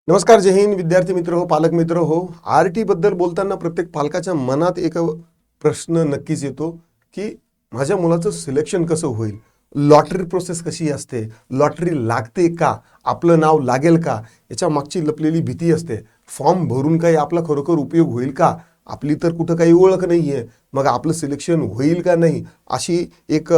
नमस्कार, जय हिंद. विद्यार्थी मित्र हो, पालक मित्र हो. आरटी बद्दल बोलताना प्रत्येक पालकाच्या मनात एक प्रश्न नक्कीच येतो की माझ्या मुलाचं सिलेक्शन कसं होईल, लॉटरी प्रोसेस कशी असते, लॉटरी लागते का, आपलं नाव लागेल का, याच्या मागची लपलेली भीती असते. फॉर्म भरून काही आपला खरोखर उपयोग होईल का, आपली तर कुठं काही ओळख नाही आहे, मग आपलं सिलेक्शन होईल का नाही, अशी एक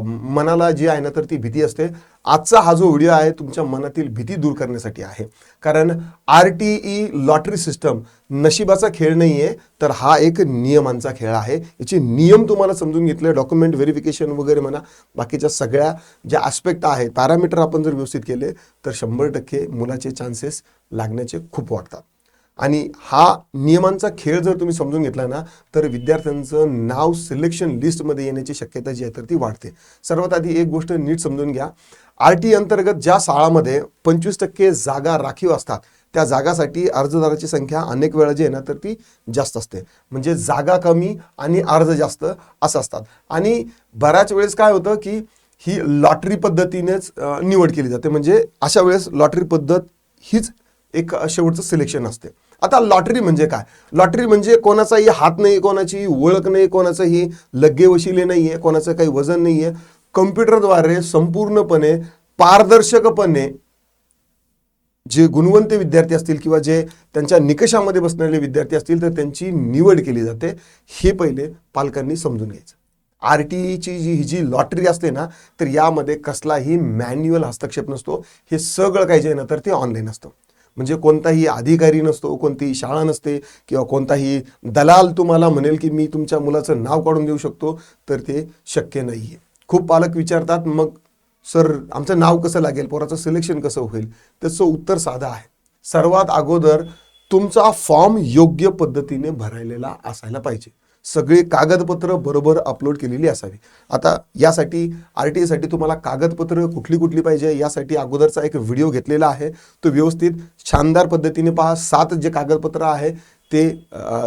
मनाला जी आहे ना तर ती भीती असते. आजचा हा जो व्हिडिओ आहे तुमच्या मनातील भीती दूर करण्यासाठी आहे. कारण RTE लॉटरी सिस्टम नशिबाचा खेळ नाही आहे, तर हा एक नियमांचा खेळ आहे. याचे नियम तुम्हाला समजून घेतले, डॉक्युमेंट व्हेरिफिकेशन वगैरे म्हणा, बाकीच्या सगळ्या ज्या ॲस्पेक्ट आहेत, पॅरामीटर आपण जर व्यवस्थित केले तर 100% मुलाचे चान्सेस लागण्याचे खूप वाटतात. आणि हा नियमांचा खेळ जर तुम्ही समजून घेतला ना तर विद्यार्थ्यांचं नाव सिलेक्शन लिस्टमध्ये येण्याची शक्यता जी आहे तर ती वाढते. सर्वात आधी एक गोष्ट नीट समजून घ्या. RTE अंतर्गत ज्या शाळांमध्ये 25% जागा राखीव असतात त्या जागासाठी अर्जदाराची संख्या अनेक वेळा जी आहे ना तर ती जास्त असते. म्हणजे जागा कमी आणि अर्ज जास्त असं असतात. आणि बऱ्याच वेळेस काय होतं की ही लॉटरी पद्धतीनेच निवड केली जाते. म्हणजे अशा वेळेस लॉटरी पद्धत हीच एक शेवटचं सिलेक्शन असते. आता लॉटरी म्हणजे काय? लॉटरी म्हणजे कोणाचाही हात नाही, कोणाची ओळख नाही, कोणाचंही लग्गे वशिले नाही आहे, कोणाचं काही वजन नाही आहे. कम्प्युटरद्वारे संपूर्णपणे पारदर्शकपणे जे गुणवंत विद्यार्थी असतील किंवा जे त्यांच्या निकषामध्ये बसणारे विद्यार्थी असतील तर त्यांची निवड केली जाते. हे पहिले पालकांनी समजून घ्यायचं. RTEची जी लॉटरी असते ना तर यामध्ये कसलाही मॅन्युअल हस्तक्षेप नसतो. हे सगळं काही जे आहे ना तर ते ऑनलाईन असतं. म्हणजे कोणताही अधिकारी नसतो, कोणतीही शाळा नसते किंवा कोणताही दलाल तुम्हाला म्हणेल की मी तुमच्या मुलाचं नाव काढून देऊ शकतो, तर ते शक्य नाही आहे. खूप पालक विचारतात, मग सर आमचं नाव कसं लागेल, पोराचं सिलेक्शन कसं होईल? त्याचं उत्तर साधं आहे. सर्वात अगोदर तुमचा फॉर्म योग्य पद्धतीने भरायलेला असायला पाहिजे. सगळी कागदपत्र बरोबर अपलोड केलेली असावी. आता यासाठी RTEसाठी तुम्हाला कागदपत्र कुठली कुठली पाहिजे यासाठी अगोदरचा एक व्हिडिओ घेतलेला आहे, तो व्यवस्थित शानदार पद्धतीने पहा. 7 जे कागदपत्र आहे ते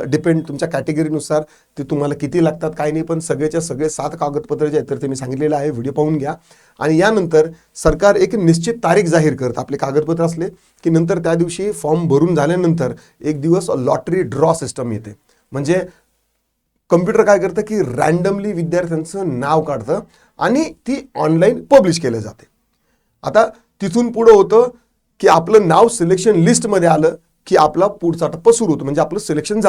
डिपेंड तुमच्या कॅटेगरीनुसार ते तुम्हाला किती लागतात काय नाही, पण सगळेच्या सगळे 7 कागदपत्र जे आहेत तर ते मी सांगितलेलं आहे, व्हिडिओ पाहून घ्या. आणि यानंतर सरकार एक निश्चित तारीख जाहीर करतं. आपले कागदपत्र असले की नंतर त्या दिवशी फॉर्म भरून झाल्यानंतर एक दिवस लॉटरी ड्रॉ सिस्टम येते. म्हणजे कम्प्युटर काय करतं की रॅन्डमली विद्यार्थ्यांचं नाव काढतं आणि ती ऑनलाईन पब्लिश केलं जाते. आता तिथून पुढं होतं की आपलं नाव सिलेक्शन लिस्टमध्ये आलं की आपला पुढचा टप्पा सुरू होतो. म्हणजे आपलं सिलेक्शन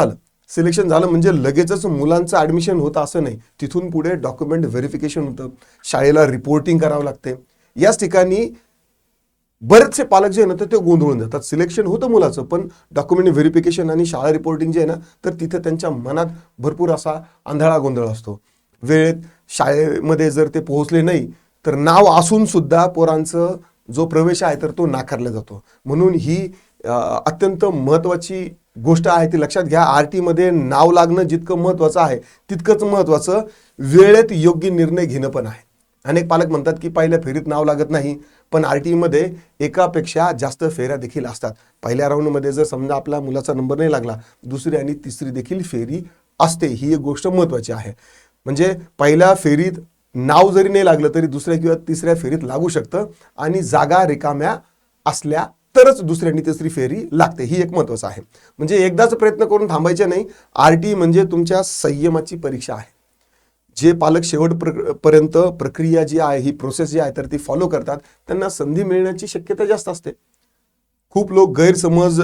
झालं म्हणजे लगेचच मुलांचं ॲडमिशन होतं असं नाही. तिथून पुढे डॉक्युमेंट व्हेरिफिकेशन होतं, शाळेला रिपोर्टिंग करावं लागते. याच ठिकाणी बरेचसे पालक जे आहे ना तर ते गोंधळून जातात. सिलेक्शन होतं मुलाचं, पण डॉक्युमेंट व्हेरिफिकेशन आणि शाळा रिपोर्टिंग जे आहे ना तर तिथं त्यांच्या मनात भरपूर असा आंधळा गोंधळ असतो. वेळेत शाळेमध्ये जर ते पोहोचले नाही तर नाव असून सुद्धा पोरांचं जो प्रवेश आहे तर तो नाकारला जातो. म्हणून ही अत्यंत महत्त्वाची गोष्ट आहे, ती लक्षात घ्या. RTEमध्ये नाव लागणं जितकं महत्त्वाचं आहे तितकंच महत्त्वाचं वेळेत योग्य निर्णय घेणं पण आहे. अनेक पालक म्हणतात की पहिल्या फेरीत नाव लागत नाही, पण RTEमध्ये एकापेक्षा जास्त फेऱ्या देखील असतात. पहिल्या राऊंडमध्ये जर समजा आपला मुलाचा नंबर नाही लागला, दुसरी आणि तिसरी देखील फेरी असते. ही एक गोष्ट महत्त्वाची आहे. म्हणजे पहिल्या फेरीत नाव जरी नाही लागलं तरी दुसऱ्या किंवा तिसऱ्या फेरीत लागू शकतं आणि जागा रिकाम्या असल्या तरच दुसरी आणि तिसरी फेरी लागते. ही एक महत्त्वाचं आहे. म्हणजे एकदाच प्रयत्न करून थांबायचे नाही. RTE म्हणजे तुमच्या संयमाची परीक्षा आहे. जे पालक शेवटपर्यंत प्रक्रिया जी आहे, ही प्रोसेस जी आहे तर ती फॉलो करतात, त्यांना संधी मिळण्याची शक्यता जास्त असते. खूप लोक गैरसमज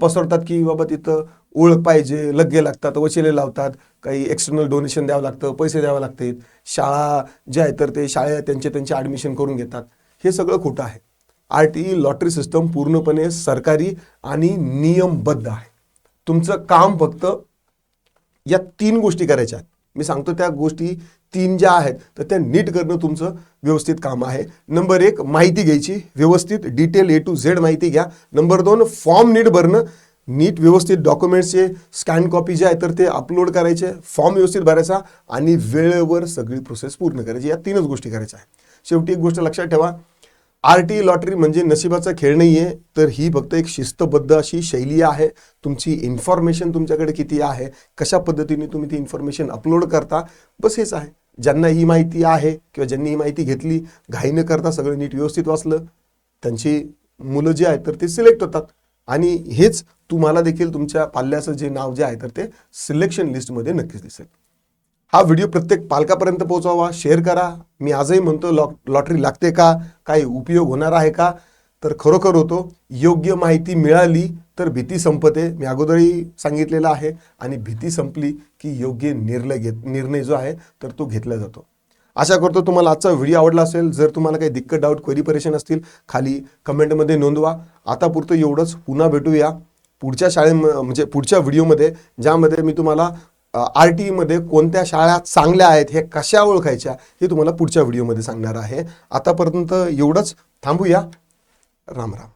पसरतात की बाबा तिथं ओळख पाहिजे, लग्गे लागतात, वशिले लावतात, काही एक्सटर्नल डोनेशन द्यावं लागतं, पैसे द्यावे लागतात, शाळा जे आहे तर ते शाळेत त्यांचे ॲडमिशन करून घेतात. हे सगळं खोटं आहे. RTE लॉटरी सिस्टम पूर्णपणे सरकारी आणि नियमबद्ध आहे. तुमचं काम फक्त या 3 गोष्टी करायच्या आहेत. मी सांगतो त्या गोष्टी 3 ज्या आहेत तर त्या नीट करणं तुमचं व्यवस्थित काम आहे. नंबर 1 माहिती घ्यायची, व्यवस्थित डिटेल A to Z माहिती घ्या. नंबर 2 फॉर्म नीट भरणं, नीट व्यवस्थित डॉक्युमेंट्सचे स्कॅन कॉपी जे आहे तर ते अपलोड करायचे, फॉर्म व्यवस्थित भरायचा आणि वेळेवर सगळी प्रोसेस पूर्ण करायची. या 3च गोष्टी करायच्या आहेत. शेवटी एक गोष्ट लक्षात ठेवा, RTE लॉटरी म्हणजे नशिबाचा खेळ नाही आहे, तर ही फक्त एक शिस्तबद्ध अशी शैली आहे. तुमची इन्फॉर्मेशन तुमच्याकडे किती आहे, कशा पद्धतीने तुम्ही ती इन्फॉर्मेशन अपलोड करता, बस हेच आहे. ज्यांना ही माहिती आहे किंवा ज्यांनी ही माहिती घेतली, घाई न करता सगळं नीट व्यवस्थित वाचलं, त्यांची मुलं जी आहेत तर ते सिलेक्ट होतात. आणि हेच तुम्हाला देखील तुमच्या पाल्याचं जे नाव जे आहे तर ते सिलेक्शन लिस्टमध्ये नक्कीच दिसेल. हा व्हिडिओ प्रत्येक पालकापर्यंत पोहोचवा, शेअर करा. मी आजही म्हणतो लॉटरी लागते का, काही उपयोग होणार आहे का, तर खरोखर होतो. योग्य माहिती मिळाली तर भीती संपते, मी अगोदरही सांगितलेलं आहे. आणि भीती संपली की योग्य निर्णय जो आहे तर तो घेतला जातो. आशा करतो तुम्हाला आजचा व्हिडिओ आवडला असेल. जर तुम्हाला काही दिक्कत, डाऊट, क्वेरी, परेशान असतील खाली कमेंटमध्ये नोंदवा. आता पुरतं एवढंच. पुन्हा भेटूया पुढच्या म्हणजे पुढच्या व्हिडिओमध्ये, ज्यामध्ये मी तुम्हाला RTE मध्ये कोणत्या शाळा चांगल्या आहेत हे कशा ओळखायच्या हे तुम्हाला पुढच्या व्हिडिओमध्ये सांगणार आहे. आतापर्यंत एवढंच. थांबूया. राम राम.